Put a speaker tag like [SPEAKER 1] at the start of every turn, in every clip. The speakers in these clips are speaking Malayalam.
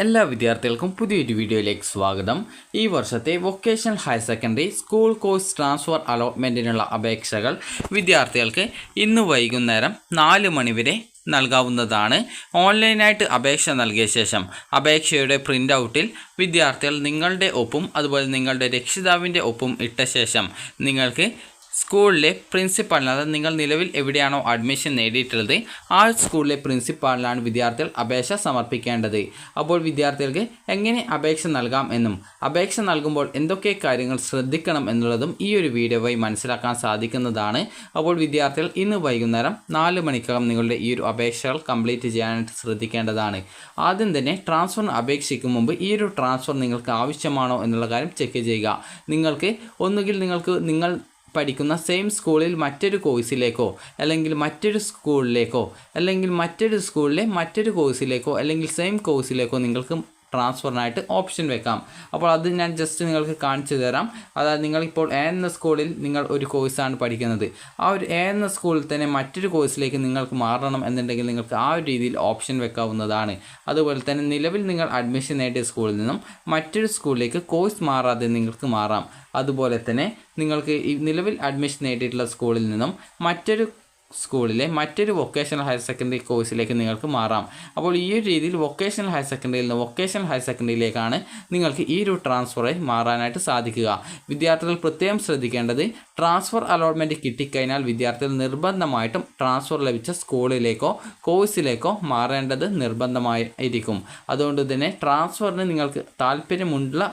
[SPEAKER 1] എല്ലാ വിദ്യാർത്ഥികൾക്കും പുതിയൊരു വീഡിയോയിലേക്ക് സ്വാഗതം. ഈ വർഷത്തെ vocational higher secondary school course transfer അലോട്ട്മെൻറ്റിനുള്ള അപേക്ഷകൾ വിദ്യാർത്ഥികൾക്ക് ഇന്ന് വൈകുന്നേരം 4 മണി വരെ നൽകാവുന്നതാണ്. ഓൺലൈനായിട്ട് അപേക്ഷ നൽകിയ ശേഷം അപേക്ഷയുടെ പ്രിൻ്റ് ഔട്ടിൽ വിദ്യാർത്ഥികൾ നിങ്ങളുടെ ഒപ്പും അതുപോലെ നിങ്ങളുടെ രക്ഷിതാവിൻ്റെ ഒപ്പും ഇട്ട ശേഷം നിങ്ങൾക്ക് സ്കൂളിലെ പ്രിൻസിപ്പാളിന്, അതായത് നിങ്ങൾ നിലവിൽ എവിടെയാണോ അഡ്മിഷൻ നേടിയിട്ടുള്ളത് ആ സ്കൂളിലെ പ്രിൻസിപ്പാളിനാണ് വിദ്യാർത്ഥികൾ അപേക്ഷ സമർപ്പിക്കേണ്ടത്. അപ്പോൾ വിദ്യാർത്ഥികൾക്ക് എങ്ങനെ അപേക്ഷ നൽകാം എന്നും അപേക്ഷ നൽകുമ്പോൾ എന്തൊക്കെ കാര്യങ്ങൾ ശ്രദ്ധിക്കണം എന്നുള്ളതും ഈ ഒരു വീഡിയോ വഴി മനസ്സിലാക്കാൻ സാധിക്കുന്നതാണ്. അപ്പോൾ വിദ്യാർത്ഥികൾ ഇന്ന് വൈകുന്നേരം 4 മണിക്കകം നിങ്ങളുടെ ഈ ഒരു അപേക്ഷകൾ കംപ്ലീറ്റ് ചെയ്യാനായിട്ട് ശ്രദ്ധിക്കേണ്ടതാണ്. ആദ്യം തന്നെ ട്രാൻസ്ഫറിന് അപേക്ഷിക്കും മുമ്പ് ഈ ഒരു ട്രാൻസ്ഫർ നിങ്ങൾക്ക് ആവശ്യമാണോ എന്നുള്ള കാര്യം ചെക്ക് ചെയ്യുക. നിങ്ങൾക്ക് ഒന്നുകിൽ നിങ്ങൾ പഠിക്കുന്ന സെയിം സ്കൂളിൽ മറ്റൊരു കോഴ്സിലേക്കോ അല്ലെങ്കിൽ മറ്റൊരു സ്കൂളിലേക്കോ അല്ലെങ്കിൽ മറ്റൊരു സ്കൂളിലെ മറ്റൊരു കോഴ്സിലേക്കോ അല്ലെങ്കിൽ സെയിം കോഴ്സിലേക്കോ നിങ്ങൾക്ക് ട്രാൻസ്ഫറിനായിട്ട് ഓപ്ഷൻ വെക്കാം. അപ്പോൾ അത് ഞാൻ ജസ്റ്റ് നിങ്ങൾക്ക് കാണിച്ചു തരാം. അതായത് നിങ്ങളിപ്പോൾ എ എന്ന സ്കൂളിൽ നിങ്ങൾ ഒരു കോഴ്സാണ് പഠിക്കുന്നത്. ആ ഒരു എ എന്ന സ്കൂളിൽ തന്നെ മറ്റൊരു കോഴ്സിലേക്ക് നിങ്ങൾക്ക് മാറണം എന്നുണ്ടെങ്കിൽ നിങ്ങൾക്ക് ആ ഒരു രീതിയിൽ ഓപ്ഷൻ വെക്കാവുന്നതാണ്. അതുപോലെ തന്നെ നിലവിൽ നിങ്ങൾ അഡ്മിഷൻ നേടിയ സ്കൂളിൽ നിന്നും മറ്റൊരു സ്കൂളിലേക്ക് കോഴ്സ് മാറാതെ നിങ്ങൾക്ക് മാറാം. അതുപോലെ തന്നെ നിങ്ങൾക്ക് ഈ നിലവിൽ അഡ്മിഷൻ നേടിയിട്ടുള്ള സ്കൂളിൽ നിന്നും മറ്റൊരു സ്കൂളിലെ മറ്റൊരു വൊക്കേഷണൽ ഹയർ സെക്കൻഡറി കോഴ്സിലേക്ക് നിങ്ങൾക്ക് മാറാം. അപ്പോൾ ഈ ഒരു രീതിയിൽ വൊക്കേഷണൽ ഹയർ സെക്കൻഡറിയിൽ നിന്ന് വൊക്കേഷണൽ ഹയർ സെക്കൻഡറിയിലേക്കാണ് നിങ്ങൾക്ക് ഈ ഒരു ട്രാൻസ്ഫറായി മാറാനായിട്ട് സാധിക്കുക. വിദ്യാർത്ഥികൾ പ്രത്യേകം ശ്രദ്ധിക്കേണ്ടത്, ട്രാൻസ്ഫർ അലോട്ട്മെൻറ്റ് കിട്ടിക്കഴിഞ്ഞാൽ വിദ്യാർത്ഥികൾ നിർബന്ധമായിട്ടും ട്രാൻസ്ഫർ ലഭിച്ച സ്കൂളിലേക്കോ കോഴ്സിലേക്കോ മാറേണ്ടത് നിർബന്ധമായിരിക്കും. അതുകൊണ്ട് തന്നെ ട്രാൻസ്ഫറിന് നിങ്ങൾക്ക് താല്പര്യമുള്ള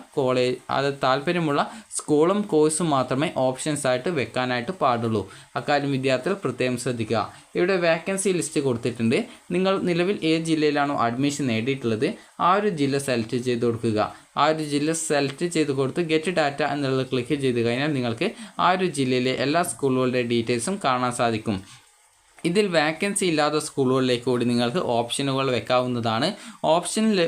[SPEAKER 1] താല്പര്യമുള്ള സ്കൂളും കോഴ്സും മാത്രമേ ഓപ്ഷൻസ് ആയിട്ട് വെക്കാനായിട്ട് പാടുള്ളൂ. അക്കാര്യം വിദ്യാർത്ഥികൾ പ്രത്യേകം ശ്രദ്ധിക്കുക. ഇവിടെ വേക്കൻസി ലിസ്റ്റ് കൊടുത്തിട്ടുണ്ട്. നിങ്ങൾ നിലവിൽ ഏത് ജില്ലയിലാണോ അഡ്മിഷൻ നേടിയിട്ടുള്ളത് ആ ഒരു ജില്ല സെലക്ട് ചെയ്ത് കൊടുക്കുക. ആ ഒരു ജില്ല സെലക്ട് ചെയ്ത് കൊടുത്ത് ഗെറ്റ് ഡാറ്റ എന്നുള്ളത് ക്ലിക്ക് ചെയ്ത് കഴിഞ്ഞാൽ നിങ്ങൾക്ക് ആ ഒരു ജില്ലയിലെ എല്ലാ സ്കൂളുകളുടെ ഡീറ്റെയിൽസും കാണാൻ സാധിക്കും. ഇതിൽ വേക്കൻസി ഇല്ലാത്ത സ്കൂളുകളിലേക്ക് കൂടി നിങ്ങൾക്ക് ഓപ്ഷനുകൾ വെക്കാവുന്നതാണ്. ഓപ്ഷനിൽ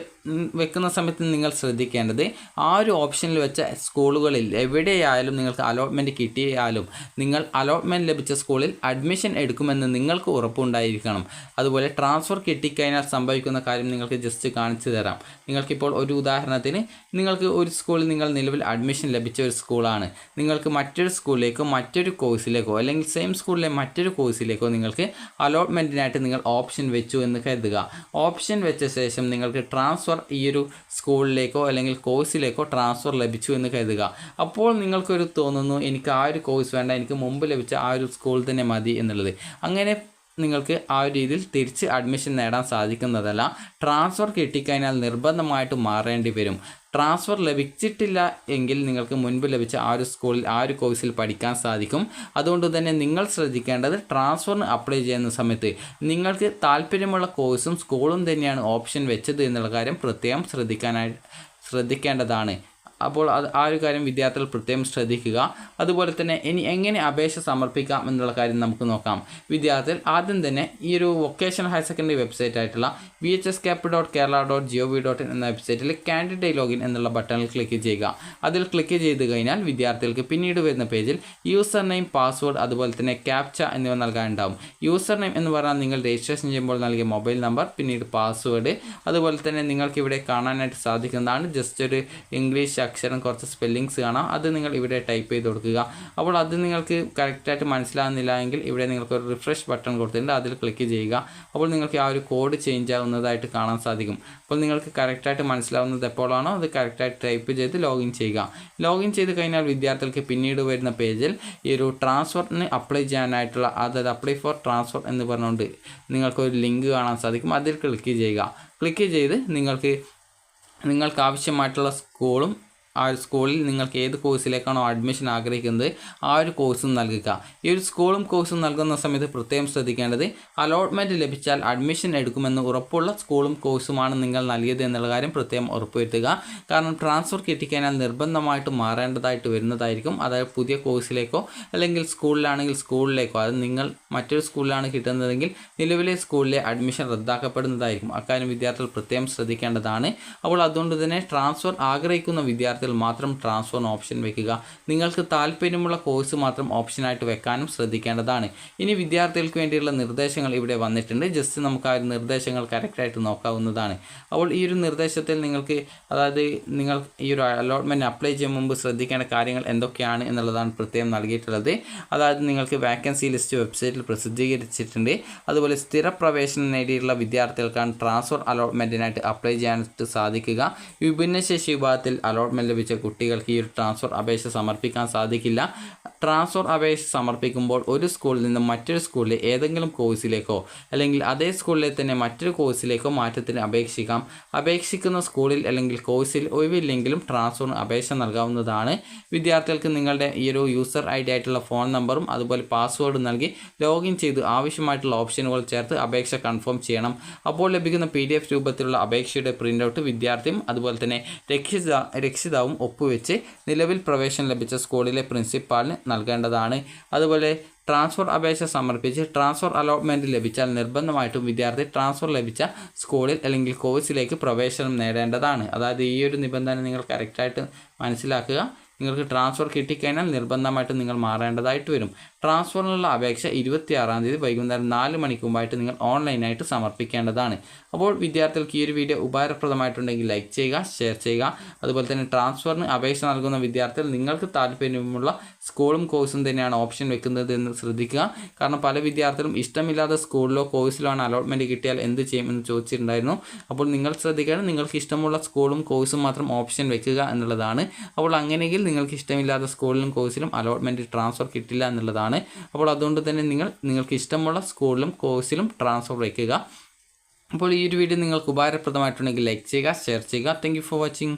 [SPEAKER 1] വെക്കുന്ന സമയത്ത് നിങ്ങൾ ശ്രദ്ധിക്കേണ്ടത്, ആ ഒരു ഓപ്ഷനിൽ വെച്ച സ്കൂളുകളിൽ എവിടെയായാലും നിങ്ങൾക്ക് അലോട്ട്മെൻറ്റ് കിട്ടിയാലും നിങ്ങൾ അലോട്ട്മെൻറ്റ് ലഭിച്ച സ്കൂളിൽ അഡ്മിഷൻ എടുക്കുമെന്ന് നിങ്ങൾക്ക് ഉറപ്പുണ്ടായിരിക്കണം. അതുപോലെ ട്രാൻസ്ഫർ കിട്ടിക്കഴിഞ്ഞാൽ സംഭവിക്കുന്ന കാര്യം നിങ്ങൾക്ക് ജസ്റ്റ് കാണിച്ചു തരാം. നിങ്ങൾക്കിപ്പോൾ ഒരു ഉദാഹരണത്തിന്, നിങ്ങൾക്ക് ഒരു സ്കൂളിൽ നിങ്ങൾ നിലവിൽ അഡ്മിഷൻ ലഭിച്ച ഒരു സ്കൂളാണ്. നിങ്ങൾക്ക് മറ്റൊരു സ്കൂളിലേക്കോ മറ്റൊരു കോഴ്സിലേക്കോ അല്ലെങ്കിൽ സെയിം സ്കൂളിലെ മറ്റൊരു കോഴ്സിലേക്കോ നിങ്ങൾക്ക് അലോട്ട്മെൻറ്റിനായിട്ട് നിങ്ങൾ ഓപ്ഷൻ വെച്ചു എന്ന് കരുതുക. ഓപ്ഷൻ വെച്ച ശേഷം നിങ്ങൾക്ക് ട്രാൻസ്ഫർ ഈ ഒരു സ്കൂളിലേക്കോ അല്ലെങ്കിൽ കോഴ്സിലേക്കോ ട്രാൻസ്ഫർ ലഭിച്ചു എന്ന് കരുതുക. അപ്പോൾ നിങ്ങൾക്കൊരു തോന്നുന്നു, എനിക്ക് ആ ഒരു കോഴ്സ് വേണ്ട, എനിക്ക് മുമ്പ് ലഭിച്ച ആ ഒരു സ്കൂൾ തന്നെ മതി എന്നുള്ളത്. അങ്ങനെ നിങ്ങൾക്ക് ആ ഒരു രീതിയിൽ തിരിച്ച് അഡ്മിഷൻ നേടാൻ സാധിക്കുന്നതല്ല. ട്രാൻസ്ഫർ കിട്ടിക്കഴിഞ്ഞാൽ നിർബന്ധമായിട്ട് മാറേണ്ടി വരും. ട്രാൻസ്ഫർ ലഭിച്ചിട്ടില്ല എങ്കിൽ നിങ്ങൾക്ക് മുൻപ് ലഭിച്ച ആ ഒരു സ്കൂളിൽ ആ ഒരു കോഴ്സിൽ പഠിക്കാൻ സാധിക്കും. അതുകൊണ്ട് തന്നെ നിങ്ങൾ ശ്രദ്ധിക്കേണ്ടത്, ട്രാൻസ്ഫറിന് അപ്ലൈ ചെയ്യുന്ന സമയത്ത് നിങ്ങൾക്ക് താല്പര്യമുള്ള കോഴ്സും സ്കൂളും തന്നെയാണ് ഓപ്ഷൻ വെച്ചത് എന്നുള്ള കാര്യം പ്രത്യേകം ശ്രദ്ധിക്കേണ്ടതാണ്. അപ്പോൾ ആ ഒരു കാര്യം വിദ്യാർത്ഥികൾ പ്രത്യേകം ശ്രദ്ധിക്കുക. അതുപോലെ തന്നെ ഇനി എങ്ങനെ അപേക്ഷ സമർപ്പിക്കാം എന്നുള്ള കാര്യം നമുക്ക് നോക്കാം. വിദ്യാർത്ഥികൾ ആദ്യം തന്നെ ഈ ഒരു വൊക്കേഷണൽ ഹയർ സെക്കൻഡറി വെബ്സൈറ്റ് ആയിട്ടുള്ള vhscap.kerala.gov.in എന്ന വെബ്സൈറ്റിൽ കാൻഡിഡേറ്റ് ലോഗിൻ എന്നുള്ള ബട്ടണിൽ ക്ലിക്ക് ചെയ്യുക. അതിൽ ക്ലിക്ക് ചെയ്ത് കഴിഞ്ഞാൽ വിദ്യാർത്ഥികൾക്ക് പിന്നീട് വരുന്ന പേജിൽ യൂസർ നെയിം, പാസ്വേഡ് അതുപോലെ തന്നെ ക്യാപ്ച എന്നിവ നൽകാനുണ്ടാവും. യൂസർ നെയിം എന്ന് പറഞ്ഞാൽ നിങ്ങൾ രജിസ്ട്രേഷൻ ചെയ്യുമ്പോൾ നൽകിയ മൊബൈൽ നമ്പർ, പിന്നീട് പാസ്വേഡ്. അതുപോലെ തന്നെ നിങ്ങൾക്ക് ഇവിടെ കാണാനായിട്ട് സാധിക്കുന്നതാണ് ജസ്റ്റ് ഒരു ഇംഗ്ലീഷ് അക്ഷരം, കുറച്ച് സ്പെല്ലിങ്സ് കാണാം. അത് നിങ്ങൾ ഇവിടെ ടൈപ്പ് ചെയ്ത് കൊടുക്കുക. അപ്പോൾ അത് നിങ്ങൾക്ക് കറക്റ്റായിട്ട് മനസ്സിലാകുന്നില്ല എങ്കിൽ ഇവിടെ നിങ്ങൾക്ക് ഒരു റിഫ്രഷ് ബട്ടൺ കൊടുത്തിട്ടുണ്ട്, അതിൽ ക്ലിക്ക് ചെയ്യുക. അപ്പോൾ നിങ്ങൾക്ക് ആ ഒരു കോഡ് ചേഞ്ച് ആവുന്നതായിട്ട് കാണാൻ സാധിക്കും. അപ്പോൾ നിങ്ങൾക്ക് കറക്റ്റായിട്ട് മനസ്സിലാവുന്നത് എപ്പോഴാണോ അത് കറക്റ്റായിട്ട് ടൈപ്പ് ചെയ്ത് ലോഗിൻ ചെയ്യുക. ലോഗിൻ ചെയ്ത് കഴിഞ്ഞാൽ വിദ്യാർത്ഥികൾക്ക് പിന്നീട് വരുന്ന പേജിൽ ഈ ഒരു ട്രാൻസ്ഫറിന് അപ്ലൈ ചെയ്യാനായിട്ടുള്ള, അതായത് അപ്ലൈ ഫോർ ട്രാൻസ്ഫർ എന്ന് പറഞ്ഞുകൊണ്ട് നിങ്ങൾക്കൊരു ലിങ്ക് കാണാൻ സാധിക്കും. അതിൽ ക്ലിക്ക് ചെയ്യുക. ക്ലിക്ക് ചെയ്ത് നിങ്ങൾക്ക് ആവശ്യമായിട്ടുള്ള സ്കൂളും ആ ഒരു സ്കൂളിൽ നിങ്ങൾക്ക് ഏത് കോഴ്സിലേക്കാണോ അഡ്മിഷൻ ആഗ്രഹിക്കുന്നത് ആ ഒരു കോഴ്സും നൽകുക. ഈ ഒരു സ്കൂളും കോഴ്സും നൽകുന്ന സമയത്ത് പ്രത്യേകം ശ്രദ്ധിക്കേണ്ടത്, അലോട്ട്മെൻറ്റ് ലഭിച്ചാൽ അഡ്മിഷൻ എടുക്കുമെന്ന് ഉറപ്പുള്ള സ്കൂളും കോഴ്സുമാണ് നിങ്ങൾ നൽകിയത് എന്നുള്ള കാര്യം പ്രത്യേകം ഉറപ്പുവരുത്തുക. കാരണം ട്രാൻസ്ഫർ കിട്ടിക്കഴിഞ്ഞാൽ നിർബന്ധമായിട്ട് മാറേണ്ടതായിട്ട് വരുന്നതായിരിക്കും. അതായത് പുതിയ കോഴ്സിലേക്കോ അല്ലെങ്കിൽ സ്കൂളിലാണെങ്കിൽ സ്കൂളിലേക്കോ, അത് നിങ്ങൾ മറ്റൊരു സ്കൂളിലാണ് കിട്ടുന്നതെങ്കിൽ നിലവിലെ സ്കൂളിലെ അഡ്മിഷൻ റദ്ദാക്കപ്പെടുന്നതായിരിക്കും. അക്കാര്യം വിദ്യാർത്ഥികൾ പ്രത്യേകം ശ്രദ്ധിക്കേണ്ടതാണ്. അപ്പോൾ അതുകൊണ്ട് തന്നെ ട്രാൻസ്ഫർ ആഗ്രഹിക്കുന്ന വിദ്യാർത്ഥികൾ വിദ്യാർത്ഥികൾ മാത്രം ട്രാൻസ്ഫറിന് ഓപ്ഷൻ വെക്കുക. നിങ്ങൾക്ക് താല്പര്യമുള്ള കോഴ്സ് മാത്രം ഓപ്ഷനായിട്ട് വെക്കാനും ശ്രദ്ധിക്കേണ്ടതാണ്. ഇനി വിദ്യാർത്ഥികൾക്ക് വേണ്ടിയുള്ള നിർദ്ദേശങ്ങൾ ഇവിടെ വന്നിട്ടുണ്ട്. ജസ്റ്റ് നമുക്ക് ആ ഒരു നിർദ്ദേശങ്ങൾ കറക്റ്റായിട്ട് നോക്കാവുന്നതാണ്. അപ്പോൾ ഈ ഒരു നിർദ്ദേശത്തിൽ നിങ്ങൾക്ക് നിങ്ങൾ ഈ ഒരു അലോട്ട്മെൻറ്റ് അപ്ലൈ ചെയ്യുന്ന മുമ്പ് ശ്രദ്ധിക്കേണ്ട കാര്യങ്ങൾ എന്തൊക്കെയാണ് എന്നുള്ളതാണ് പ്രത്യേകം നൽകിയിട്ടുള്ളത്. നിങ്ങൾക്ക് വേക്കൻസി ലിസ്റ്റ് വെബ്സൈറ്റിൽ പ്രസിദ്ധീകരിച്ചിട്ടുണ്ട്. അതുപോലെ സ്ഥിര പ്രവേശനം നേടിയിട്ടുള്ള വിദ്യാർത്ഥികൾക്കാണ് ട്രാൻസ്ഫർ അലോട്ട്മെൻറ്റിനായിട്ട് അപ്ലൈ ചെയ്യാനായിട്ട് സാധിക്കുക. വിഭിന്നശേഷി വിഭാഗത്തിൽ അലോട്ട്മെൻറ്റ് ലഭിച്ച കുട്ടികൾക്ക് ഈ ഒരു ട്രാൻസ്ഫർ അപേക്ഷ സമർപ്പിക്കാൻ സാധിക്കില്ല. ട്രാൻസ്ഫർ അപേക്ഷ സമർപ്പിക്കുമ്പോൾ ഒരു സ്കൂളിൽ നിന്ന് മറ്റൊരു സ്കൂളിലെ ഏതെങ്കിലും കോഴ്സിലേക്കോ അല്ലെങ്കിൽ അതേ സ്കൂളിലെ തന്നെ മറ്റൊരു കോഴ്സിലേക്കോ മാറ്റത്തിന് അപേക്ഷിക്കാം. അപേക്ഷിക്കുന്ന സ്കൂളിൽ അല്ലെങ്കിൽ കോഴ്സിൽ ഒഴിവില്ലെങ്കിലും ട്രാൻസ്ഫറിന് അപേക്ഷ നൽകാവുന്നതാണ്. വിദ്യാർത്ഥികൾക്ക് നിങ്ങളുടെ ഈ ഒരു യൂസർ ഐ ഡി ആയിട്ടുള്ള ഫോൺ നമ്പറും അതുപോലെ പാസ്വേഡ് നൽകി ലോഗിൻ ചെയ്ത് ആവശ്യമായിട്ടുള്ള ഓപ്ഷനുകൾ ചേർത്ത് അപേക്ഷ കൺഫേം ചെയ്യണം. അപ്പോൾ ലഭിക്കുന്ന PDF രൂപത്തിലുള്ള അപേക്ഷയുടെ പ്രിൻ്റ് ഔട്ട് വിദ്യാർത്ഥിയും അതുപോലെ തന്നെ രക്ഷിതാവും ഒപ്പുവെച്ച് നിലവിൽ പ്രവേശനം ലഭിച്ച സ്കൂളിലെ പ്രിൻസിപ്പാളിന് നൽകേണ്ടതാണ്. അതുപോലെ ട്രാൻസ്ഫർ അപേക്ഷ സമർപ്പിച്ച് ട്രാൻസ്ഫർ അലോട്ട്മെൻറ്റ് ലഭിച്ചാൽ നിർബന്ധമായിട്ടും വിദ്യാർത്ഥി ട്രാൻസ്ഫർ ലഭിച്ച സ്കൂളിൽ അല്ലെങ്കിൽ കോഴ്സിലേക്ക് പ്രവേശനം നേടേണ്ടതാണ്. ഈ ഒരു നിബന്ധന നിങ്ങൾ കറക്റ്റായിട്ട് മനസ്സിലാക്കുക. നിങ്ങൾക്ക് ട്രാൻസ്ഫർ കിട്ടിക്കഴിഞ്ഞാൽ നിർബന്ധമായിട്ടും നിങ്ങൾ മാറേണ്ടതായിട്ട് വരും. ട്രാൻസ്ഫറിനുള്ള അപേക്ഷ 26-ാം തീയതി വൈകുന്നേരം 4 മണിക്ക് മുമ്പായിട്ട് നിങ്ങൾ ഓൺലൈനായിട്ട് സമർപ്പിക്കേണ്ടതാണ്. അപ്പോൾ വിദ്യാർത്ഥികൾക്ക് ഈ ഒരു വീഡിയോ ഉപകാരപ്രദമായിട്ടുണ്ടെങ്കിൽ ലൈക്ക് ചെയ്യുക, ഷെയർ ചെയ്യുക. അതുപോലെ തന്നെ ട്രാൻസ്ഫറിന് അപേക്ഷ നൽകുന്ന വിദ്യാർത്ഥികൾ നിങ്ങൾക്ക് താല്പര്യമുള്ള സ്കൂളും കോഴ്സും തന്നെയാണ് ഓപ്ഷൻ വെക്കുന്നത് എന്ന് ശ്രദ്ധിക്കുക. കാരണം പല വിദ്യാർത്ഥികളും ഇഷ്ടമില്ലാത്ത സ്കൂളിലോ കോഴ്സിലോ ആണ് അലോട്ട്മെൻറ്റ് കിട്ടിയാൽ എന്ത് ചെയ്യും എന്ന് ചോദിച്ചിട്ടുണ്ടായിരുന്നു. അപ്പോൾ നിങ്ങൾ ശ്രദ്ധിക്കണം, നിങ്ങൾക്ക് ഇഷ്ടമുള്ള സ്കൂളും കോഴ്സും മാത്രം ഓപ്ഷൻ വെക്കുക എന്നുള്ളതാണ്. അപ്പോൾ അങ്ങനെയെങ്കിൽ നിങ്ങൾക്ക് ഇഷ്ടമില്ലാത്ത സ്കൂളിലും കോഴ്സിലും അലോട്ട്മെൻറ്റ് ട്രാൻസ്ഫർ കിട്ടില്ല എന്നുള്ളതാണ്. അപ്പോൾ അതുകൊണ്ട് തന്നെ നിങ്ങൾക്ക് ഇഷ്ടമുള്ള സ്കൂളിലും കോഴ്സിലും ട്രാൻസ്ഫർ വയ്ക്കുക. അപ്പോൾ ഈ ഒരു വീഡിയോ നിങ്ങൾക്ക് ഉപകാരപ്രദമായിട്ടുണ്ടെങ്കിൽ ലൈക്ക് ചെയ്യുക, ഷെയർ ചെയ്യുക. Thank you for watching.